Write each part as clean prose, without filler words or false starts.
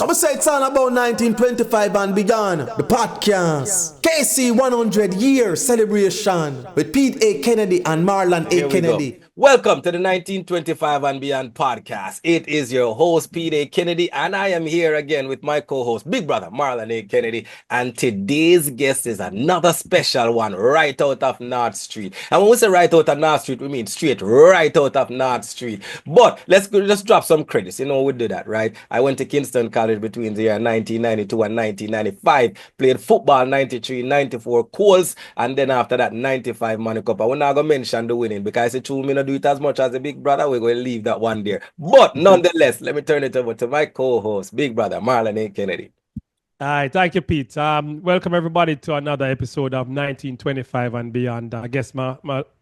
Some say it's all about 1925 and beyond. The podcast. KC 100 year celebration with Pete A. Kennedy and Marlon A. Kennedy. Welcome to the 1925 and Beyond podcast. It is your host, Pete A. Kennedy, and I am here again with my co-host, Big Brother Marlon A. Kennedy. And today's guest is another special one right out of North Street. And when we say right out of North Street, we mean straight right out of North Street. But let's just drop some credits. You know, we do that, right? I went to Kingston College between the year 1992 and 1995. Played football 93, 94 Coles, and then after that 95 Money Cup. We're not going to mention the winning because it's 2 minutes. Do it as much as the Big Brother. We're going to leave that one there. But nonetheless, let me turn it over to my co-host, Big Brother Marlon A. Kennedy. All right, thank you, Pete. Welcome everybody to another episode of 1925 and Beyond. I guess my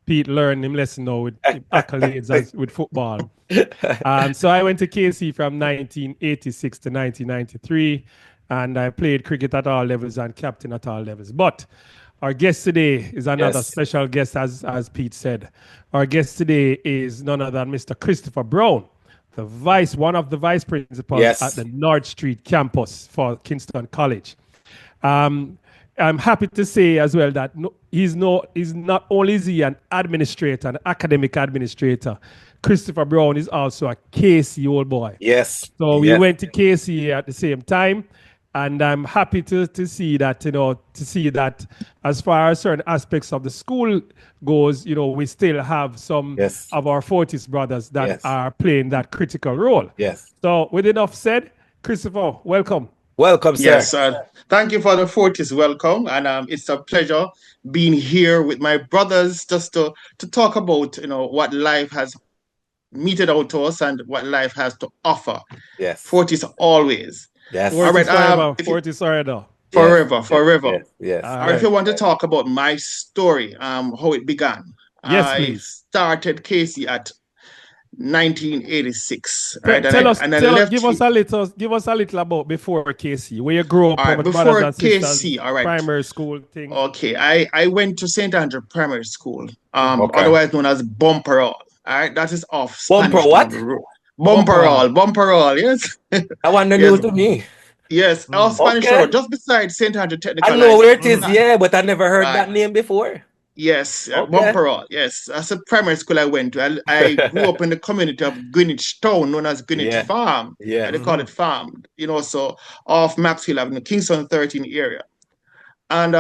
Pete learned him lesson now with accolades with football. So I went to KC from 1986 to 1993, and I played cricket at all levels and captain at all levels. But our guest today is another special guest, as Pete said. Our guest today is none other than Mr. Christopher Brown, one of the vice principals at the North Street campus for Kingston College. I'm happy to say as well that he's not only is he an administrator, an academic administrator. Christopher Brown is also a KC old boy. Yes. So we went to KC at the same time. And I'm happy to see that, as far as certain aspects of the school goes, we still have some of our Fortis brothers that are playing that critical role. Yes. So with enough said, Christopher, welcome. Welcome, sir. Yes, thank you for the Fortis welcome. And it's a pleasure being here with my brothers just to talk about, what life has meted out to us and what life has to offer. Yes. Fortis always. Yes. Fortis forever. Forever. Yes. Or if you want to talk about my story, how it began. Yes, I please. started KC at 1986. Give us a little about before KC, where you grew up. Right, before KC, all right. Primary school thing. Okay, I went to St. Andrew Primary School, otherwise known as Bumperall. All right, that is off Spanish. Bumper what? Bumperall, yes. I want to know to me. Yes, our Spanish Road, just beside St. Andrew Technical. I know where it is, but I never heard that name before. Yes, Bumperall, yes. That's a primary school I went to. I grew up in the community of Greenwich Town, known as Greenwich Farm. Yeah. They call it Farm, so off Maxwell Avenue, Kingston 13 area. And,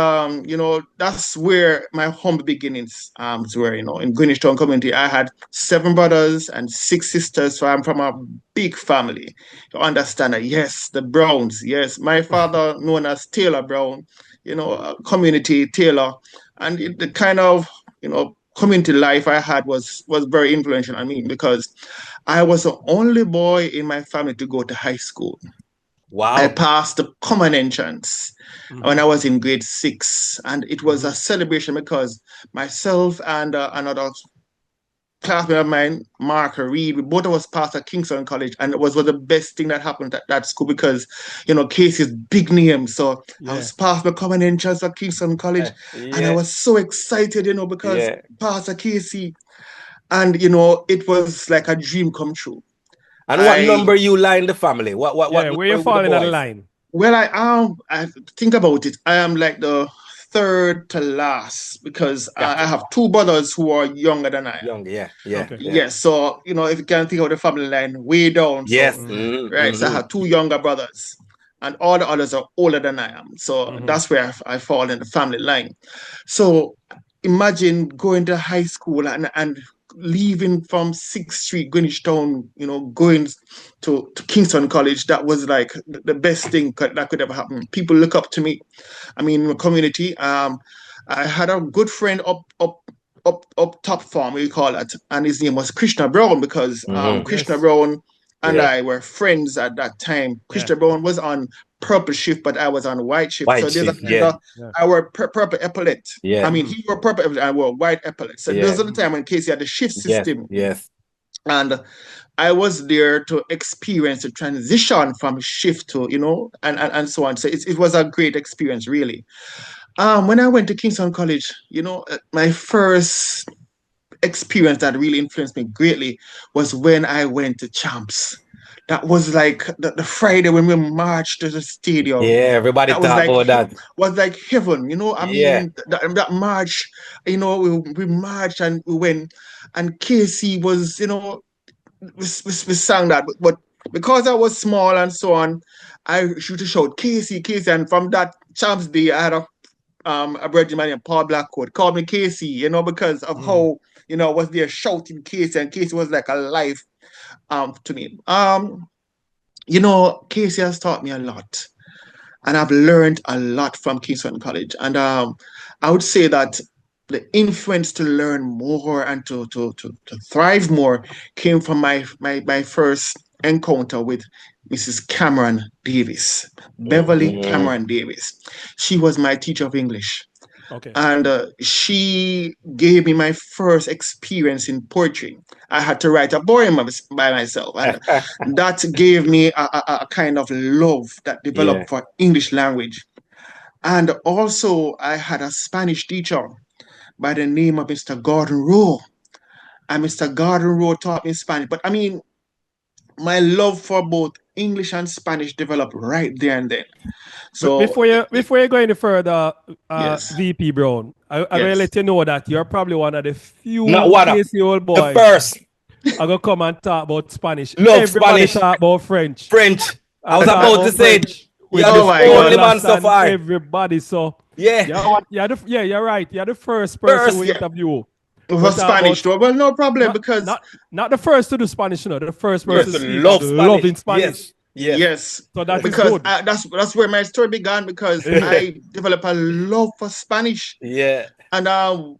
that's where my humble beginnings were, in Greenwich Town community. I had 7 brothers and 6 sisters, so I'm from a big family. You understand that, yes, the Browns, yes. My father, known as Taylor Brown, community Taylor. And the kind of, community life I had was very influential on me because I was the only boy in my family to go to high school. Wow. I passed the common entrance when I was in grade 6. And it was a celebration because myself and another classmate of mine, Mark Reed, we both of us passed at Kingston College. And it was the best thing that happened at that school because, Casey's big name. So I was past the common entrance at Kingston College. And I was so excited, because past at Casey. And, it was like a dream come true. And what number you lie in the family? What where you falling on the line? Well, I think about it. I am like the third to last because I have 2 brothers who are younger than I am. Younger, Okay. Yes, so, if you can think of the family line, way down. So, yes. Right, so I have 2 younger brothers and all the others are older than I am. So that's where I fall in the family line. So imagine going to high school and leaving from 6th Street, Greenwich Town, going to Kingston College. That was like the best thing that could ever happen. People look up to me. I mean, in the community, I had a good friend up top farm, we call it, and his name was Krishna Brown because Krishna Brown and I were friends at that time. Krishna Brown was on purple shift, but I was on white shift. I wore purple epaulet. Yeah. I mean, he wore purple epaulet, I wore white epaulet. So those are the time when Casey had the shift system. Yes. And I was there to experience the transition from shift to, and so on. So it was a great experience, really. When I went to Kingston College, my first experience that really influenced me greatly was when I went to Champs. that was like the Friday when we marched to the stadium. Yeah, everybody That was talk like about that. was like heaven, you know. I Yeah. mean, that march, you know, we marched and we went, and Casey was, you know, we sang that, but because I was small and so on, I should have shout Casey, Casey, and from that Champs Day, I had a brother man named Paul Blackwood called me Casey, you know, because of how, you know, I was there shouting Casey, and Casey was like a life to me. You know, Casey has taught me a lot, and I've learned a lot from Kingston College. And I would say that the influence to learn more and to thrive more came from my first encounter with Mrs. Cameron Davis, Beverly Mhm. Cameron Davis. She was my teacher of English. Okay. And she gave me my first experience in poetry. I had to write a poem by myself, and that gave me a kind of love that Yeah. developed for English language. And also, I had a Spanish teacher by the name of Mr. Gordon Rowe. And Mr. Gordon Rowe taught me Spanish. But I mean, my love for both English and Spanish developed right there and then. But So, before you go any further, yes, VP Brown, I'm gonna yes. let you know that you're probably one of the Not few one of Casey old the boys. first. I'm gonna come and talk about Spanish. Love Everybody Spanish. talk about French. French. I And was talk about to say it. French with You're the the my only God. man so and far. everybody. So Yeah. you're right. You're the first person First, we yeah. interview. For Spanish, though, well, no problem, because Not the first to do Spanish, you know, the first person Yes, to speak love of Spanish. loving Spanish. Yes. Yes. yes, So that is because good. that's where my story began, because I developed a love for Spanish. Yeah. And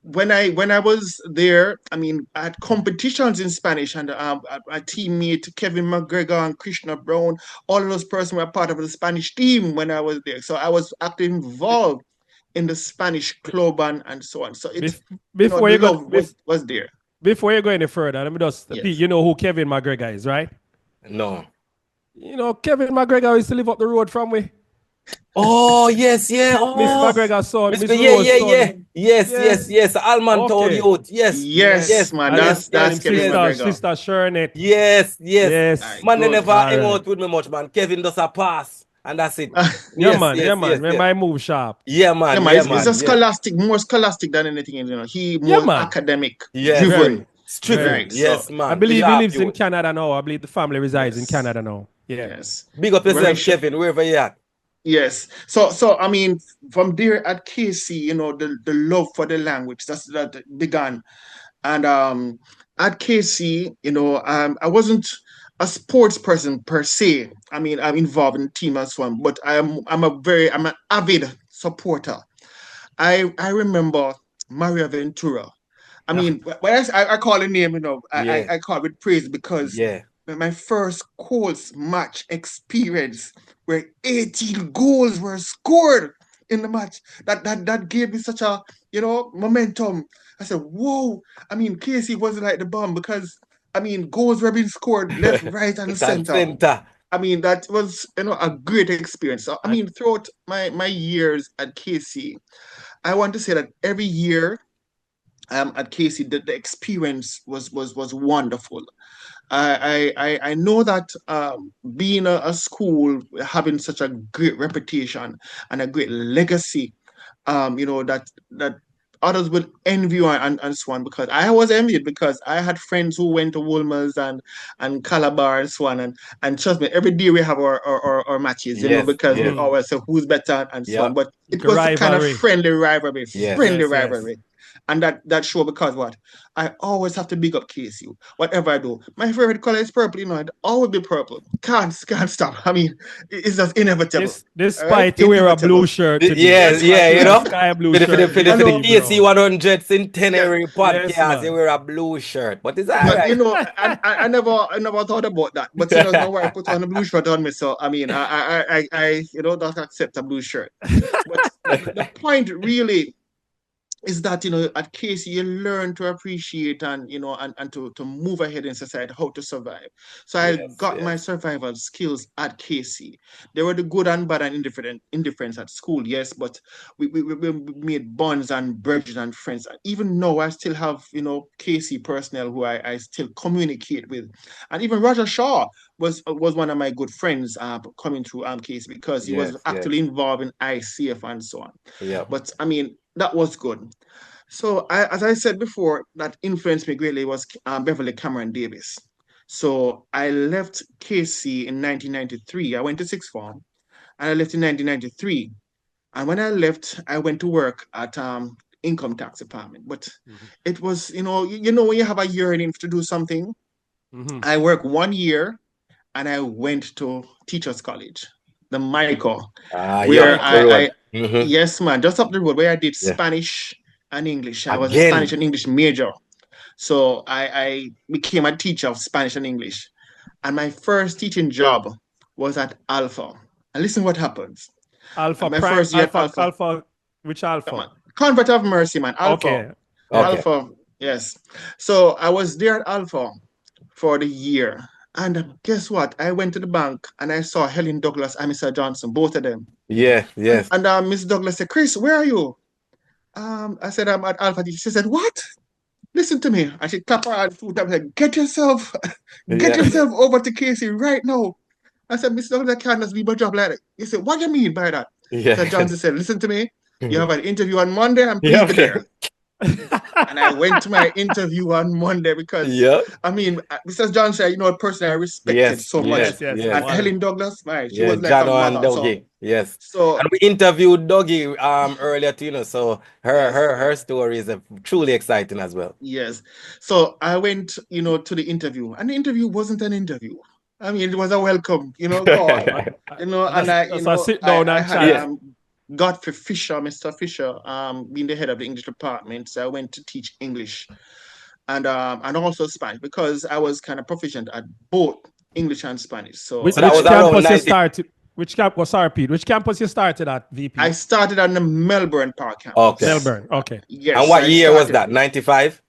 when I was there, I mean, I had competitions in Spanish, and my teammate Kevin McGregor and Krishna Brown, all of those persons were part of the Spanish team when I was there. So I was actively involved in the Spanish club and so on. So it's Before the you go, love was there. before you go any further, let me just Yes. Pete, you know who Kevin McGregor is, right? No. You know, Kevin McGregor used to live up the road from me. Oh, yes, yeah. Oh. Miss McGregor's son, Miss Yeah, Rose's yeah, son. yeah. Yes. Alman told Okay. you. Yes. Yes, man, And that's him Kevin McGregor. sister Shernet. Yes. Yes. Man, they Good. never All hang right. out with me much, man. Kevin does a pass, and that's it. Yeah, man. Remember I move sharp. Yeah, man. It's a scholastic, more scholastic than anything, you know. He more man. academic, Yeah, driven. Stricken. Right, Yes, so- man. I believe We he love lives you. in Canada now. I believe the family resides in Yes. Canada now. Yeah. Yes. Big up yourself, Very sure. Kevin, wherever you at. Yes. So I mean, from there at KC, you know, the love for the language that began. And at KC, you know, I wasn't a sports person per se. I mean, I'm involved in team and so on, but I'm an avid supporter. I remember Maria Ventura. I mean, when I call her name, you know, I call it with praise, because Yeah. my first Colts match experience where 18 goals were scored in the match. That gave me such a, you know, momentum. I said, whoa. I mean, Casey wasn't like the bomb, because I mean, goals were being scored left, right, and center. I mean, that was, you know, a great experience. So I mean, throughout my years at KC, I want to say that every year at KC, the experience was wonderful. I know that being a school having such a great reputation and a great legacy, you know, that others would envy you and so on, because I was envied, because I had friends who went to Wolmer's and Calabar and so on, and trust me, every day we have our matches, you know, because we always say who's better and so on. But it was a kind of friendly rivalry, rivalry. And that show, because what? I always have to big up KSU. Whatever I do. My favorite color is purple, you know, it always be purple. Can't stop. I mean, it's just inevitable. Despite you wear a blue shirt today. Yeah, you know. Sky blue for shirt. the KC 100 Centenary podcast, you wear a blue shirt. But it's all right. You know, I never thought about that. But you know, no way I put on a blue shirt on me. So I mean, I you know, don't accept a blue shirt. But the point really is that at KC you learn to appreciate and and to move ahead in society, how to survive. So I Yes, got my yes. survival skills at KC. They were the good and bad and indifference at school, yes, but we made bonds and bridges and friends. Even now I still have KC personnel who I still communicate with, and even Roger Shaw was one of my good friends coming through KC, because he was Yes, actually yes. involved in ICF and so on. Yep. But I mean, that was good. So, as I said before, that influenced me greatly was Beverly Cameron Davis. So I left KC in 1993. I went to sixth form, and I left in 1993. And when I left, I went to work at income tax department. But it was, when you have a yearning to do something. I worked 1 year, and I went to Teachers College, the Michael, You're where up the road. yes, man, just up the road, where I did Yeah. Spanish and English. I was a Spanish Again. and English major. So I became a teacher of Spanish and English. And my first teaching job was at Alpha. And listen what happens. Alpha My Prime, first year at Alpha. Alpha, which Come Alpha? on. Convert of Mercy, man. Alpha. Okay. Okay. Alpha. Yes. So I was there at Alpha for the year. And guess what? I went to the bank and I saw Helen Douglas and Mr. Johnson, both of them. Yeah, yes. And Miss Douglas said, Chris, where are you? I said, I'm at Alpha. She said, what? Listen to me. And she clapped her hands 2 times and said, get yourself Yeah. over to Casey right now. I said, Mr. Douglas, I can't just leave my job like that. He said, what do you mean by that? Yeah. So Johnson said, listen to me. You have an interview on Monday and please Yeah, be okay. there. And I went to my interview on Monday because, Yeah. I mean, Mr. Johnson, a person I respected Yes, so much. yes, Yes, yes. And one. Helen Douglas, right, she Yeah, was like a Jano and mother. So, Dougie. Yes. so And we interviewed Dougie earlier too, so her story is truly exciting as well. yes. So I went, to the interview, and the interview wasn't an interview. I mean, it was a welcome, call. And That's a sit down I and had Yeah. chat. Godfrey Fisher, Mr. Fisher, being the head of the English department. So I went to teach English and also Spanish, because I was kind of proficient at both English and Spanish. So So that Which was around campus you 90. started? Which campus? Sorry, Pete. Which campus you started at, VP? I started on the Melbourne Park campus. Okay. Melbourne. Okay. Yes. And what I year was started- that? 95?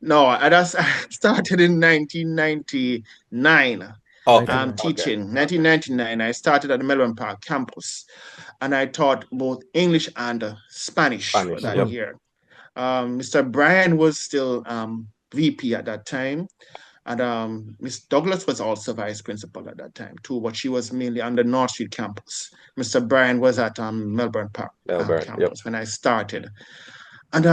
No, I started in 1999. Okay. Teaching. 1999, I started at the Melbourne Park campus, and I taught both English and Spanish for that Yep. year. Mr. Brian was still VP at that time, and Miss Douglas was also vice principal at that time too, but she was mainly on the North Street campus. Mr. Brian was at Melbourne Park campus when I started, and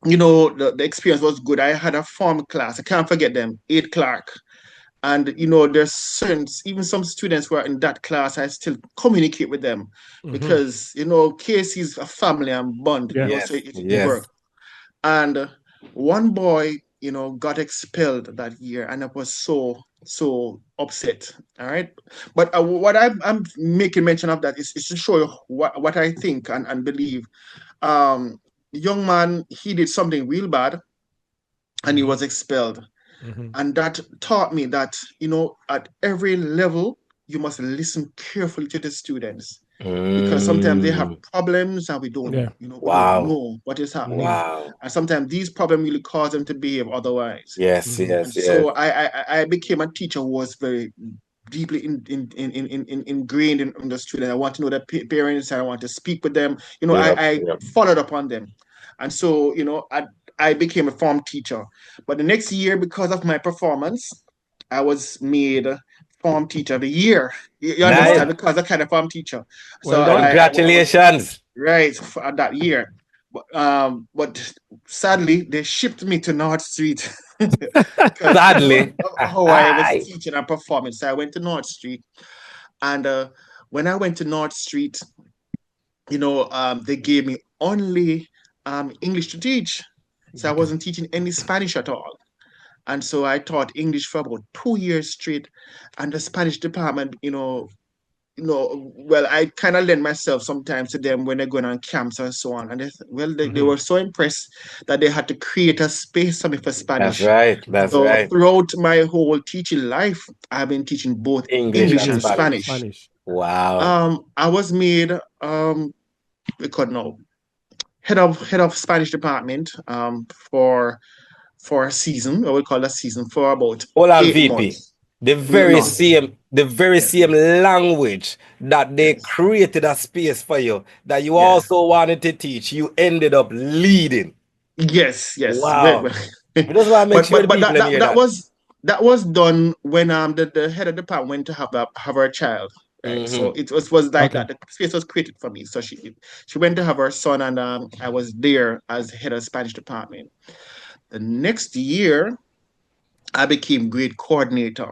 the experience was good. I had a form class. I can't forget them. 8 Clark. And there's certain, even some students who are in that class, I still communicate with them because KC is a family and bond. Yes, So it yes. worked. And one boy, got expelled that year, and I was so upset. All right, but what I'm making mention of that is to show you what I think and believe. Young man, he did something real bad, and he was expelled. And that taught me that, at every level, you must listen carefully to the students, because sometimes they have problems and we don't, we don't know what is happening. Wow. And sometimes these problems really cause them to behave otherwise. Yes, And yes, yes. so I became a teacher who was very deeply ingrained in the student. I want to know their parents. I want to speak with them. I followed up on them. And so, I became a form teacher. But the next year, because of my performance, I was made form teacher of the year. You understand? Because I kind of form teacher. Well So done. Congratulations. right, for that year. But sadly, they shipped me to North Street. Sadly. How I was teaching and performing. So I went to North Street. And when I went to North Street, they gave me only English to teach. So I wasn't teaching any Spanish at all. And so I taught English for about 2 years straight. And the Spanish department, well, I kind of lend myself sometimes to them when they're going on camps and so on. And they were so impressed that they had to create a space for me for Spanish. That's right. Throughout my whole teaching life, I've been teaching both English and Spanish. Wow. I was made, we could know, head of Spanish department for a season. I would call it a season for about Hold on, 8 VP. months. The Eight very months. same, the very Yes. same language that they Yes. created a space for you that you Yes. also wanted to teach, you ended up leading. Yes. Wow. We just want to make sure the but people that, hear that that. that was done when the head of the department went to have her child. Right. So it was like Okay. that. The space was created for me. So she went to have her son, and I was there as head of Spanish department. The next year, I became grade coordinator.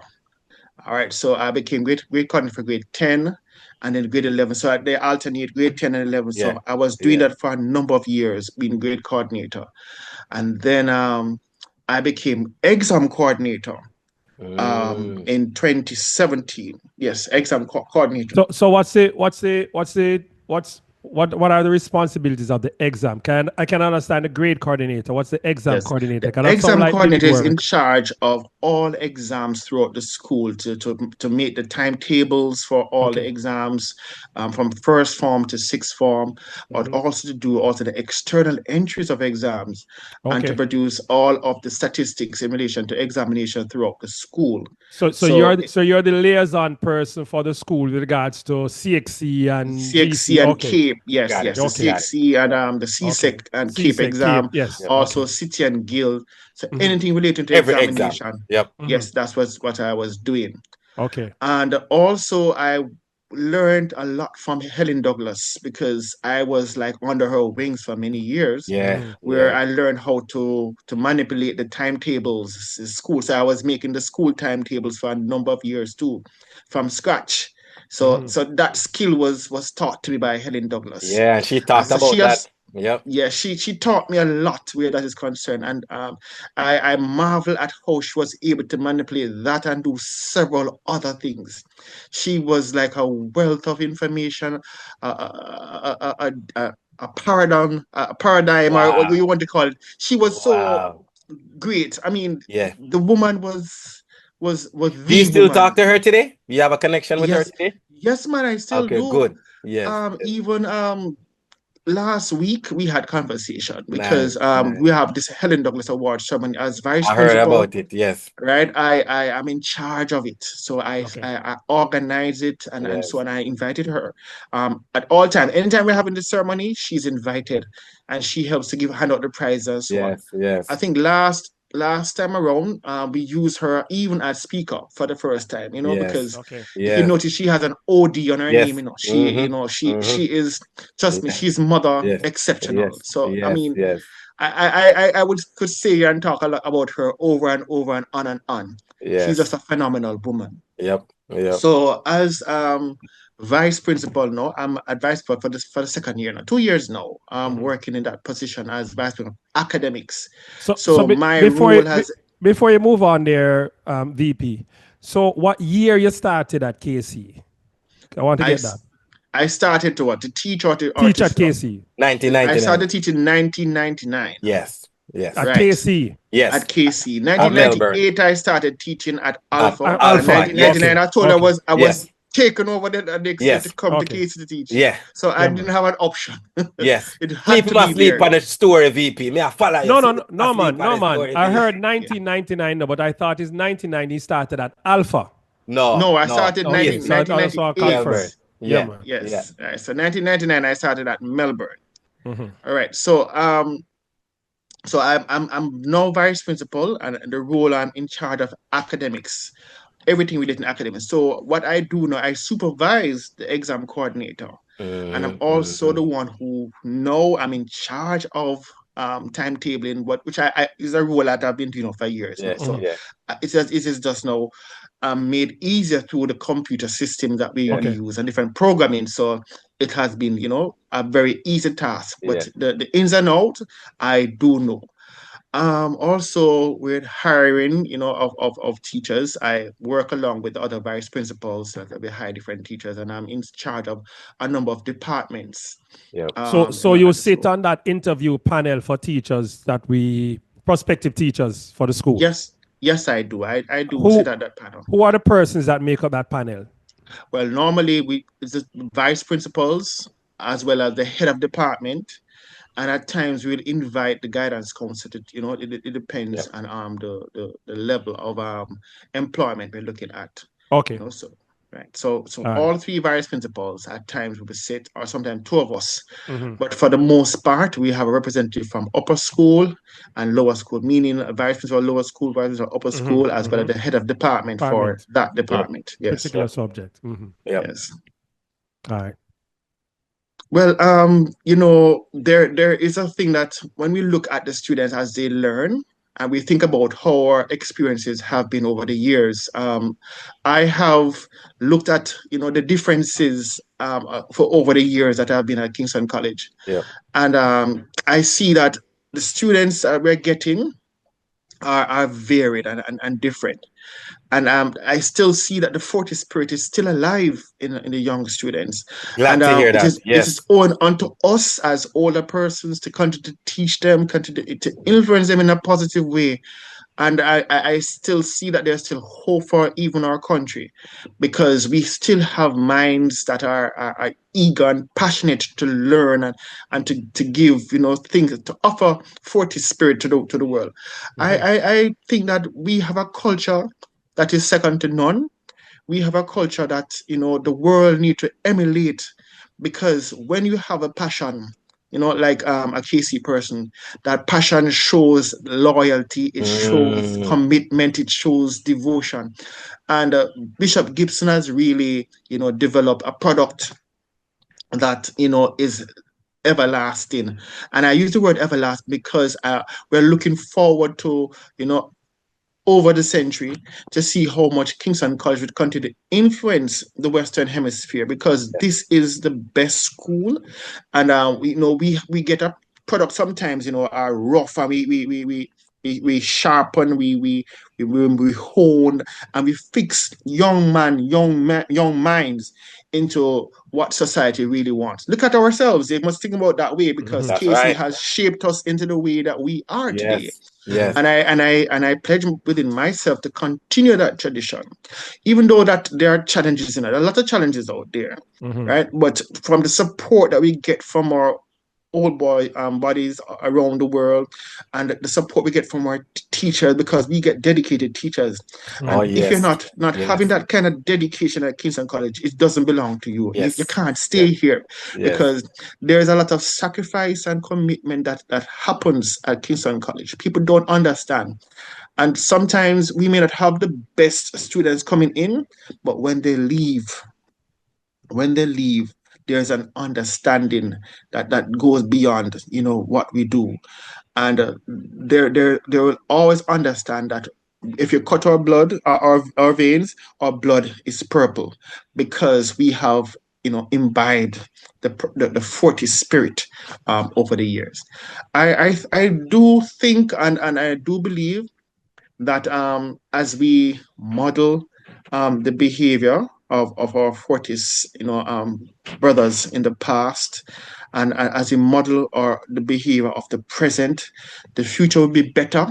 All right, so I became grade coordinator for grade 10 and then grade 11. So they alternate grade 10 and 11. Yeah. So I was doing that for a number of years, being grade coordinator. And then I became exam coordinator in 2017. Yes, exam coordinator. So what are the responsibilities of the exam? I can understand the grade coordinator. What's the exam Yes, coordinator? the Because that sounds exam like big coordinator is in work. charge of all exams throughout the school to make the timetables for all the Okay. exams from first form to sixth form, but also to do also the external entries of exams and to Okay. produce all of the statistics in relation to examination throughout the school. So So you're the liaison person for the school with regards to CXC and CXC GC. and Okay. CAPE, yes, Got it. the Okay. CXC and the Okay. CSEC and CAPE CSEC, exam, yes. also Okay. City and Guild. So anything related to Every exam. examination, Yep. yes, that's what I was doing. Okay. And also I learned a lot from Helen Douglas because I was like under her wings for many years. Yeah. Where Yeah. I learned how to manipulate the timetables in school. So I was making the school timetables for a number of years too, from scratch. So that skill was taught to me by Helen Douglas. Yeah. She talked So she about that. has, Yep. yeah, she taught me a lot where that is concerned, and I marvel at how she was able to manipulate that and do several other things. She was like a wealth of information, a paradigm, or what Wow. you want to call it. She was so Wow. great. I mean, Yeah. the woman was Do you the still woman. talk to her today? You have a connection with her Yes, today? yes, man, I still Okay, do. good. Yes. Even last week we had conversation because Nice. we Nice. have this Helen Douglas Award ceremony as vice I heard principal, about it. Yes. right? I am in charge of it, so Okay. I organize it and so Yes. on. I invited her at all time. Anytime we're having the ceremony, she's invited, and she helps to hand out the prizes and so on. Yes. Yes. I think last time around, we used her even as speaker for the first time, Yes. because Okay. if you Yes. notice, she has an OD on her Yes. name, she is, trust me, Yeah. she's mother Yes. exceptional. Yes. So I Yes. mean, Yes. I could say and talk a lot about her over and over and on and on. She's just Yes. a phenomenal woman. Yep. Yep. So as vice principal now, I'm a vice principal for the second year now, 2 years now. I'm working in that position as vice principal academics. So my role has Before you move on there, VP. So what year you started at KC? I want to I, get that. I started to teach or to Teach at KC. 1999. I started teaching in 1999. Yes. Yes. At Right. KC. Yes. At KC. Melbourne. 1998, I started teaching at Alpha. Alpha. 1999, I told her I was Yes. taken over the Yes. to come Okay. to KC to teach. Yeah. So I didn't have an option. Yes. It had to People be sleep there. on the story, VP. Me, I follow you. No, man. I heard 1999, no, but I thought it's 99. He started at Alpha. No, I started Okay, so I 1998. Melbourne. Yeah, Yeah. man. Yes. Yeah. All right. So 1999, I started at Melbourne. Mm-hmm. All right. So I'm now vice principal, and the role I'm in charge of academics, everything related to academics. So what I do now, I supervise the exam coordinator, and I'm also the one who now I'm in charge of timetabling, which I is a role that I've been doing for years now. So it is just now made easier through the computer system that we use and different programming. So it has been, a very easy task. But the ins and outs, I do know. Also, with hiring, of teachers, I work along with other vice principals that we hire different teachers, and I'm in charge of a number of departments. Yeah. So you sit on that interview panel for teachers prospective teachers for the school? Yes, I do. I do sit at that panel. Who are the persons that make up that panel? Well, normally it's the vice principals as well as the head of department, And at times we'll invite the guidance council to, it depends on the level of employment we're looking at. Okay. So right. So all three vice principals at times will sit, or sometimes two of us. But for the most part, we have a representative from upper school and lower school, meaning a vice principal lower school, vice principal upper school, as well as the head of department for that department. Yes. Particular subject. Yes. All right. Well, there is a thing that when we look at the students as they learn, and we think about how our experiences have been over the years, I have looked at, the differences for over the years that I've been at Kingston College. Yeah. And I see that the students that we're getting are varied and different. And I still see that the Fortis spirit is still alive in the young students. Glad to hear that. It is on unto us as older persons to continue to teach them, continue to influence them in a positive way. And I still see that there's still hope for even our country, because we still have minds that are eager and passionate to learn and to give, things, to offer Fortis spirit to the world. I think that we have a culture that is second to none. We have a culture that, the world need to emulate, because when you have a passion, like a KC person, that passion shows loyalty, it shows commitment, it shows devotion. And Bishop Gibson has really, developed a product that, is everlasting. And I use the word everlasting because we're looking forward to, over the century, to see how much Kingston College would continue to influence the Western Hemisphere, because this is the best school. And we get a product sometimes, are rough, and we sharpen, we hone, and we fix young minds into what society really wants. Look at ourselves. They must think about that way, because KC has shaped us into the way that we are today. Yes. And I pledge within myself to continue that tradition, even though that there are challenges in it. There are a lot of challenges out there, right? But from the support that we get from our old boy bodies around the world, and the support we get from our teachers, because we get dedicated teachers. And if you're not having that kind of dedication at Kingston College, it doesn't belong to you. You can't stay here, because there's a lot of sacrifice and commitment that happens at Kingston College. People don't understand. And sometimes we may not have the best students coming in, but when they leave, there's an understanding that goes beyond, what we do. And they will always understand that if you cut our blood, our veins, our blood is purple, because we have, imbibed the Fortis spirit over the years. I do think and I do believe that as we model the behavior of our Fortis, brothers in the past, and as we model the behavior of the present, the future will be better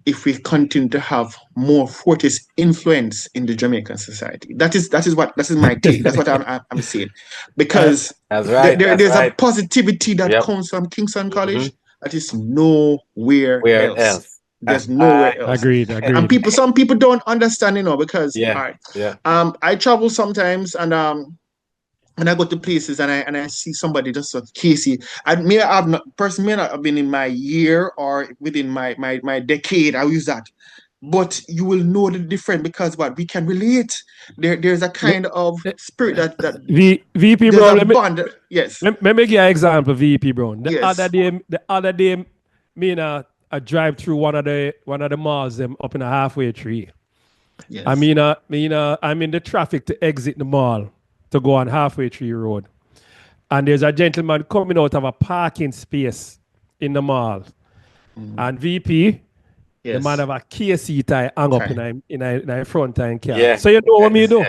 if we continue to have more Fortis influence in the Jamaican society. That is my take. That's what I'm saying, because there's a positivity that comes from Kingston College that is nowhere else. There's nowhere else. Agreed. And some people don't understand, because I travel sometimes, and when I go to places and I see somebody just like Casey, may not have been in my year or within my decade. I'll use that. But you will know the difference, because we can relate. There's a kind of spirit that VP bro. Yes. Let me give you an example, VP bro. The other day, me and I drive through one of the malls them up in a halfway tree. Yes. I'm in the traffic to exit the mall to go on halfway tree road. And there's a gentleman coming out of a parking space in the mall. And VP, the man have a KC tie hung up in a front time car. Yeah. So you know what me do?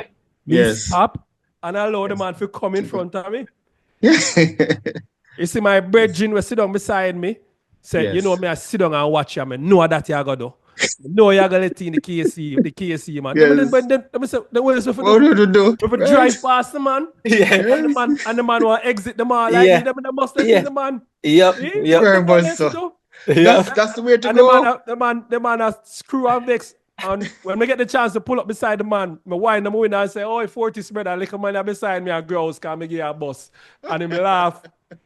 Yes. Stop and allow the man to come in front of me. You see my brethren will sit down beside me. Say, me I sit down and watch him and know that you gotta do. No, you're gonna let in the KC, man. Yes. Then what is it for What do you do? if we Right. drive past the man, Yeah. and the man will exit the mall like Yeah. me, them must let Yeah. in the man. Yep. Eh? Yep. Very What much the so. hell Yeah. That's the way to and go. the man has screw and vex. And when we get the chance to pull up beside the man, I wind him window and say, "Oh, Fortis brother, little man beside me and grows, can me give you a bus." And he laugh.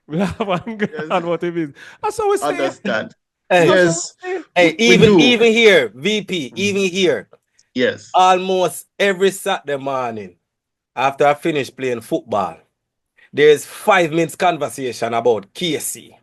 We laugh and go Yes. on what it is. That's how we say. Understand. Hey. Yes. Hey, We do. even here, VP, even here, Yes. almost every Saturday morning after I finish playing football, there's 5 minutes conversation about KC.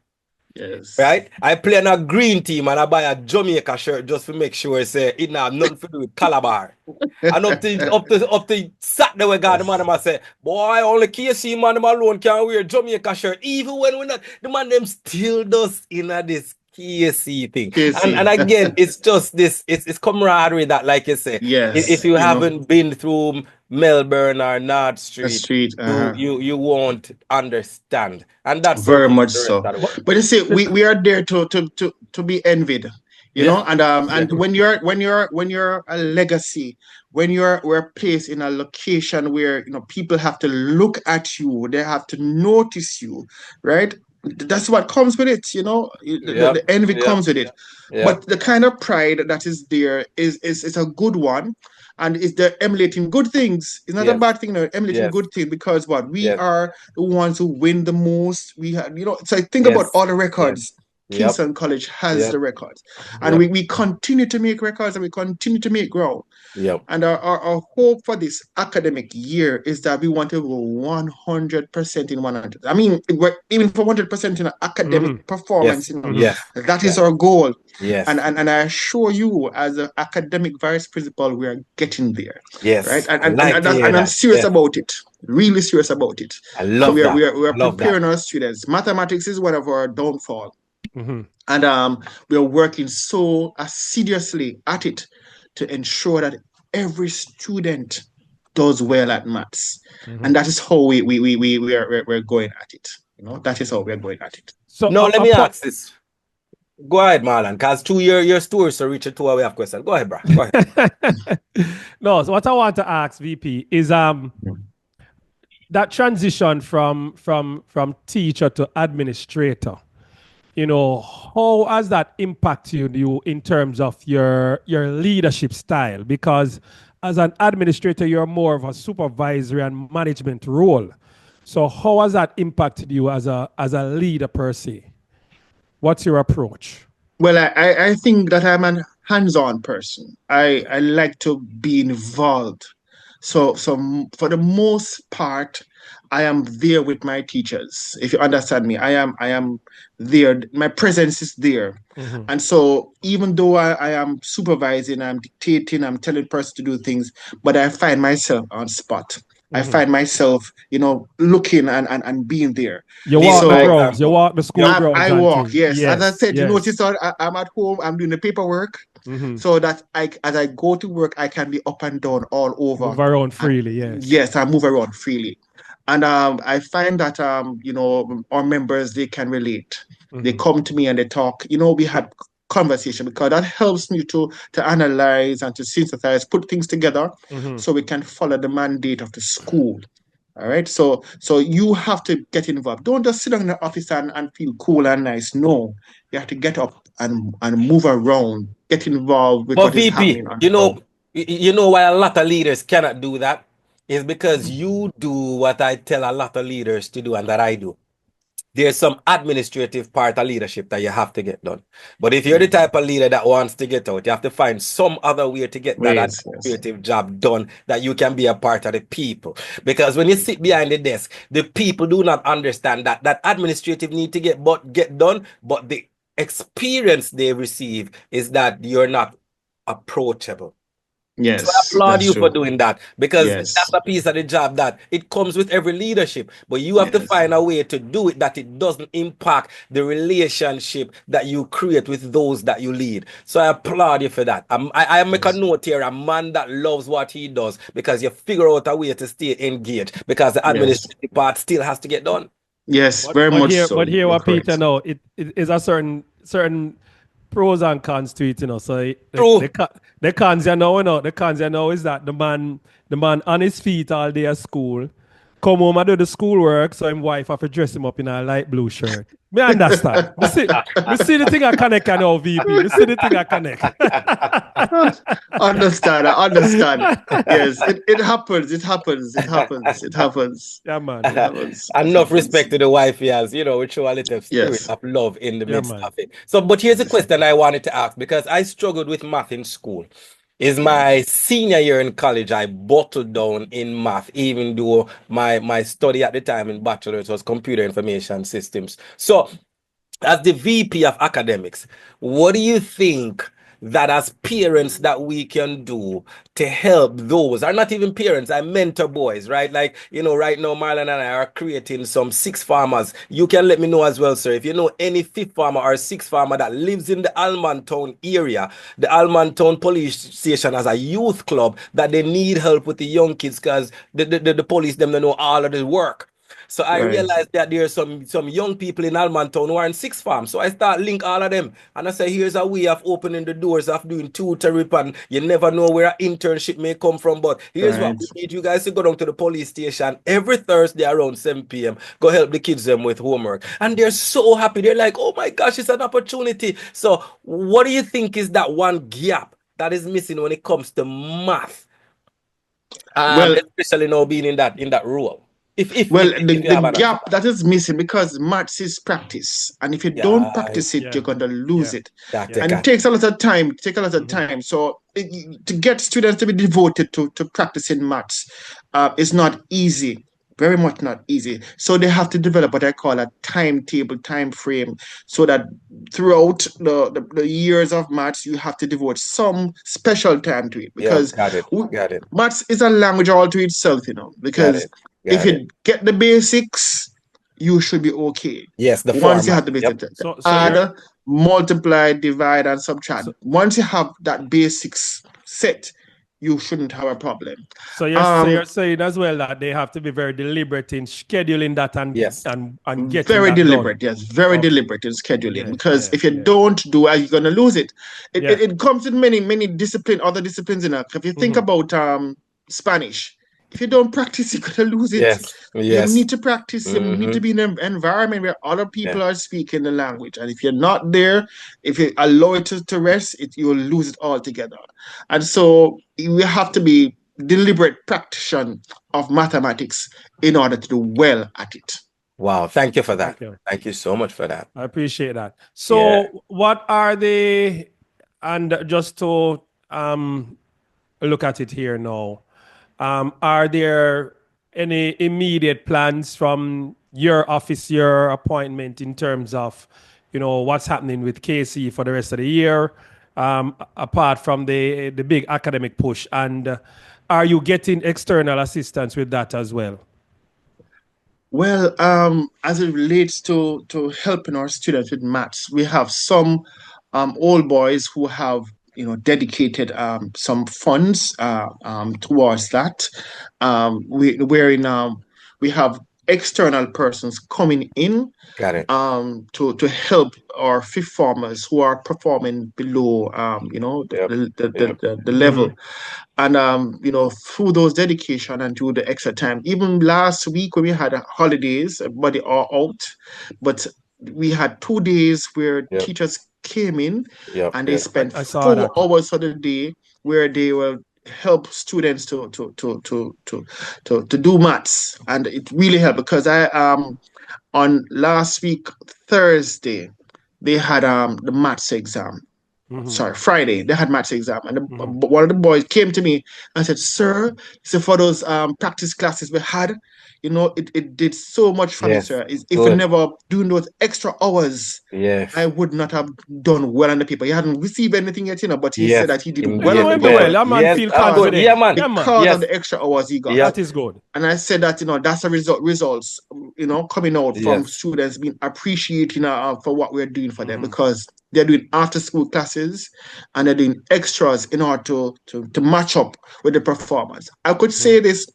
Yes. Right? I play on a green team and I buy a Jamaica shirt just to make sure it not have nothing to do with Calabar. And up to Saturday we got the man them say, boy, only KC man them alone can wear Jamaica shirt. Even when we not, the man them still does in this KC thing. KC. And again, it's just this, it's camaraderie that, like you say, Yes. if you haven't been through Melbourne or North Street, uh-huh. you won't understand. And that's Very how much the rest so. of the world. But you see, we are there to be envied, you know, and when you're a legacy, when we're placed in a location where people have to look at you, they have to notice you, right? That's what comes with it, the envy comes with it. But the kind of pride that is there is a good one. And it's they're emulating good things. It's not a bad thing. They're emulating good things because what we are the ones who win the most. We have, so I think about all the records. Kingston College has the records, and we continue to make records and we continue to make ground. And our hope for this academic year is that we want to go 100% in 100. I mean, we're even for 100% in academic performance. That is our goal. Yes. And I assure you, as an academic vice principal, we are getting there. Yes. Right. And I'm serious about it. Really serious about it. I love that. We are preparing our students. Mathematics is one of our downfall. And we are working so assiduously at it to ensure that every student does well at maths. And that is how we're going at it. That is how we're going at it. So now let me ask this. Go ahead, Marlon, because to your story, so Richard, two we have questions. Go ahead, bro. Go ahead. No, so what I want to ask VP is that transition from teacher to administrator. How has that impacted you in terms of your leadership style? Because as an administrator, you're more of a supervisory and management role. So how has that impacted you as a leader per se? What's your approach? Well, I think that I'm a hands-on person. I like to be involved. So for the most part, I am there with my teachers. If you understand me, I am there. My presence is there. And so even though I am supervising, I'm dictating, I'm telling person to do things, but I find myself on spot. I find myself, looking and being there. You walk the grounds, you walk the school grounds. I walk, yes. As I said, you notice I'm at home, I'm doing the paperwork. So that as I go to work, I can be up and down all over. Move around freely, yes. Yes, I move around freely. And I find that, our members, they can relate. They come to me and they talk. We had conversation because that helps me to analyze and to synthesize, put things together so we can follow the mandate of the school. All right. So you have to get involved. Don't just sit down in the office and feel cool and nice. No, you have to get up and move around, get involved with what is happening. You know why a lot of leaders cannot do that? Is because you do what I tell a lot of leaders to do and that I do. There's some administrative part of leadership that you have to get done. But if you're the type of leader that wants to get out, you have to find some other way to get that administrative job done that you can be a part of the people. Because when you sit behind the desk, the people do not understand that administrative need to get done, but the experience they receive is that you're not approachable. Yes, so I applaud you for doing that because that's a piece of the job that it comes with every leadership, but you have to find a way to do it that it doesn't impact the relationship that you create with those that you lead. So I applaud you for that. I make a note here, a man that loves what he does, because you figure out a way to stay engaged because the administrative part still has to get done. Yes, very much so. But here what Peter know, it is a certain pros and cons to it, So True. the cons, the cons, is that the man on his feet all day at school, come home and do the schoolwork, so his wife have to dress him up in a light blue shirt. Me understand. me see the thing I connect now, VP. Me see the thing I connect. Understand. Yes, it happens. Yeah, man. Enough respect to the wife he has, we show a little spirit of love in the midst of it. So, but here's a question I wanted to ask, because I struggled with math in school. Is my senior year in college, I bottled down in math, even though my study at the time in bachelor's was computer information systems. So, as the VP of academics, what do you think that as parents that we can do to help those, or not even parents, I mentor boys, right? Like, right now, Marlon and I are creating some sixth farmers. You can let me know as well, sir, if you know any fifth farmer or sixth farmer that lives in the Almantown area. The Almantown police station has a youth club that they need help with the young kids, because the police, them, they know all of the work. So I realized that there are some young people in Almantown who are in sixth farm. So I start link all of them. And I say, here's a way of opening the doors of doing tutoring. And you never know where an internship may come from. But here's what we need you guys to go down to the police station every Thursday around 7 p.m. Go help the kids them with homework. And they're so happy. They're like, oh my gosh, it's an opportunity. So what do you think is that one gap that is missing when it comes to math? Especially now being in that role. The gap that is missing, because maths is practice, and if you don't practice it, you're going to lose it. And it takes a lot of time. So to get students to be devoted to practicing maths is not easy. Very much not easy. So they have to develop what I call a timetable, time frame, so that throughout the years of maths, you have to devote some special time to it, because got it. Maths is a language all to itself, because if you get the basics, you should be okay. Yes, once you have the basics, add, multiply, divide, and subtract. Once you have that basics set, you shouldn't have a problem. So you're saying as well that they have to be very deliberate in scheduling that and getting very that deliberate. done. Yes, very deliberate in scheduling, because if you don't do it, you're gonna lose it. It comes with many other disciplines in it. If you think about Spanish, if you don't practice, you're gonna lose it. Yes. You need to practice. You need to be in an environment where other people are speaking the language. And if you're not there, if you allow it to rest, you'll lose it altogether. And so we have to be deliberate practitioner of mathematics in order to do well at it. Wow, thank you for that. Thank you so much for that. I appreciate that. So what are the, and just to look at it here now, are there any immediate plans from your office, your appointment, in terms of, what's happening with KC for the rest of the year, apart from the big academic push? And are you getting external assistance with that as well? Well, as it relates to helping our students with maths, we have some old boys who have dedicated some funds towards that. We have external persons coming in to help our fifth formers who are performing below the level. And through those dedication and through the extra time, even last week when we had holidays, everybody are out, but we had 2 days where teachers came in and they spent 4 hours of the day where they will help students to do maths, and it really helped, because on last week Thursday they had the maths exam. Sorry, Friday they had maths exam, and one of the boys came to me and said, "Sir, for those practice classes we had, it did so much for me, sir. If we never doing those extra hours, I would not have done well on the paper. He hadn't received anything yet, but he said that he did well on the paper. That man feel confident. Because of the extra hours he got. That is good. And I said that that's the results coming out from students being appreciated for what we're doing for them, because they're doing after school classes and they're doing extras in order to match up with the performance. I could say this,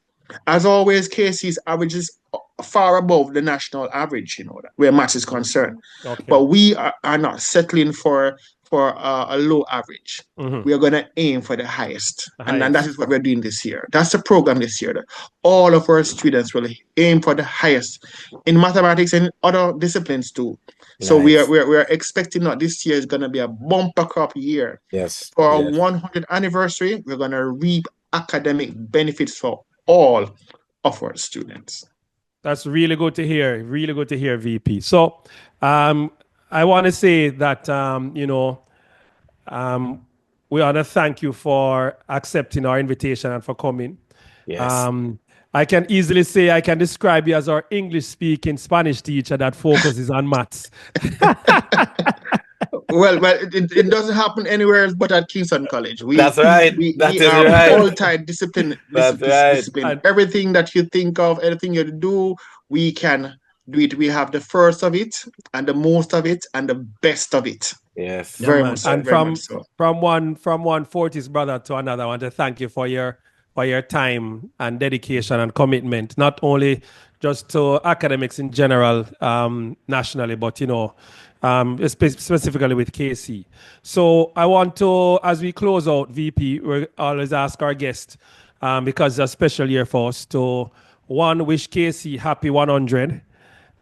as always, KC's averages far above the national average, where maths is concerned. Okay. But we are not settling for a low average. We are going to aim for the highest. And that is what we're doing this year. That's the program this year. That all of our students will aim for the highest in mathematics and other disciplines too. So we are expecting that this year is going to be a bumper crop year. Yes. For our 100th anniversary, we're going to reap academic benefits for all of our students. That's really good to hear. Really good to hear, VP. So I want to say that, we want to thank you for accepting our invitation and for coming. Yes. I can easily say I can describe you as our English-speaking Spanish teacher that focuses on maths. Well, it doesn't happen anywhere else but at Kingston College. That's right. We are right. Multi-discipline. That's discipline. right. Everything that you think of, everything you do, we can do it. We have the first of it, and the most of it, and the best of it. Yes. Very much so. And very much so. from one Fortis brother to another, I want to thank you for your time and dedication and commitment, not only just to academics in general, nationally, but specifically with KC. So I want to, as we close out, VP, we always ask our guests, because it's a special year for us, to one, wish KC happy 100,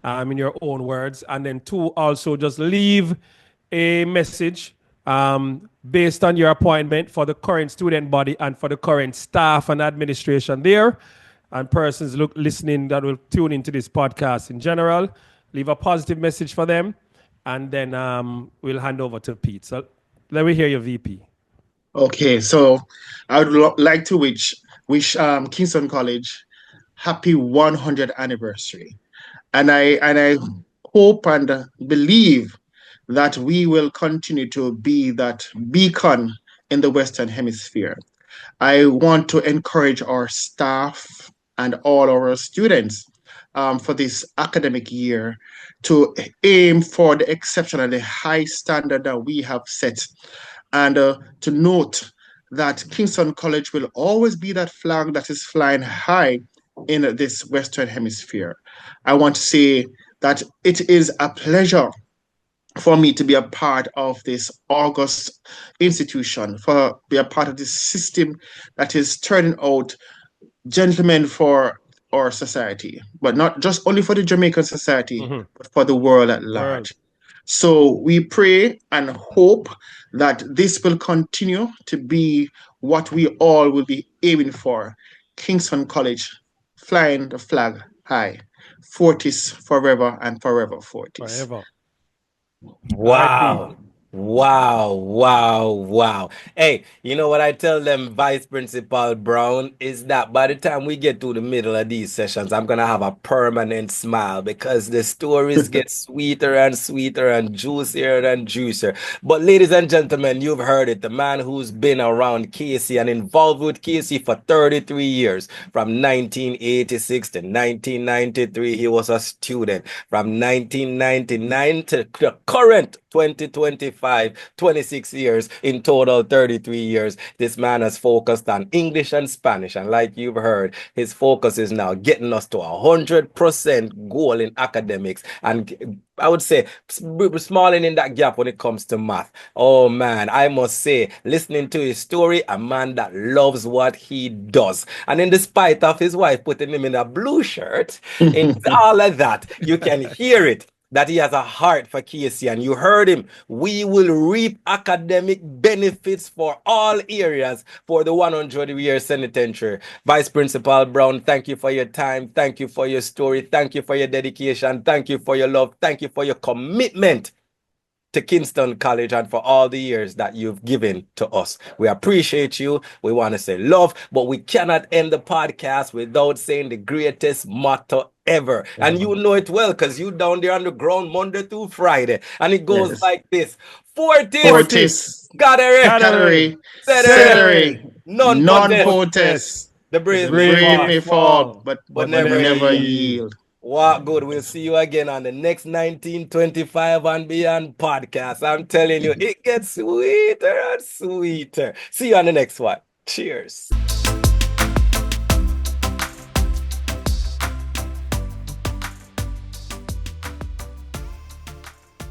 in your own words, and then two, also just leave a message based on your appointment for the current student body and for the current staff and administration there, and persons listening that will tune into this podcast in general. Leave a positive message for them, and then we'll hand over to Pete. So let me hear your VP. Okay, so I would like to wish Kingston College happy 100th anniversary, and I hope and believe that we will continue to be that beacon in the Western Hemisphere. I want to encourage our staff and all our students for this academic year to aim for the exceptionally high standard that we have set, and to note that Kingston College will always be that flag that is flying high in this Western Hemisphere. I want to say that it is a pleasure for me to be a part of this august institution, for be a part of this system that is turning out gentlemen for our society, but not just only for the Jamaican society, but for the world at large. So we pray and hope that this will continue to be what we all will be aiming for. Kingston College, flying the flag high. Fortis forever and forever Fortis. Forever. Wow. Wow. Hey, you know what I tell them, Vice Principal Brown, is that by the time we get to the middle of these sessions, I'm going to have a permanent smile, because the stories get sweeter and sweeter and juicier and juicier. But ladies and gentlemen, you've heard it. The man who's been around KC and involved with KC for 33 years, from 1986 to 1993, he was a student. From 1999 to the current 2025, 26 years, in total 33 years, this man has focused on English and Spanish, and like you've heard, his focus is now getting us to 100% goal in academics, and I would say smalling in that gap when it comes to math. Oh man, I must say, listening to his story, a man that loves what he does, and in despite of his wife putting him in a blue shirt, in all of that, you can hear it, that he has a heart for KC, and you heard him. We will reap academic benefits for all areas for the 100-year penitentiary. Vice Principal Brown, thank you for your time. Thank you for your story. Thank you for your dedication. Thank you for your love. Thank you for your commitment to Kingston College and for all the years that you've given to us. We appreciate you. We want to say love, but we cannot end the podcast without saying the greatest motto ever. And you know it well, because you down there on the ground Monday through Friday. And it goes like this. Fortis, Cadere, CEDRE, non-Potest. The brave may fall, but never yield. Wow, good. We'll see you again on the next 1925 and Beyond podcast. I'm telling you, it gets sweeter and sweeter. See you on the next one. Cheers.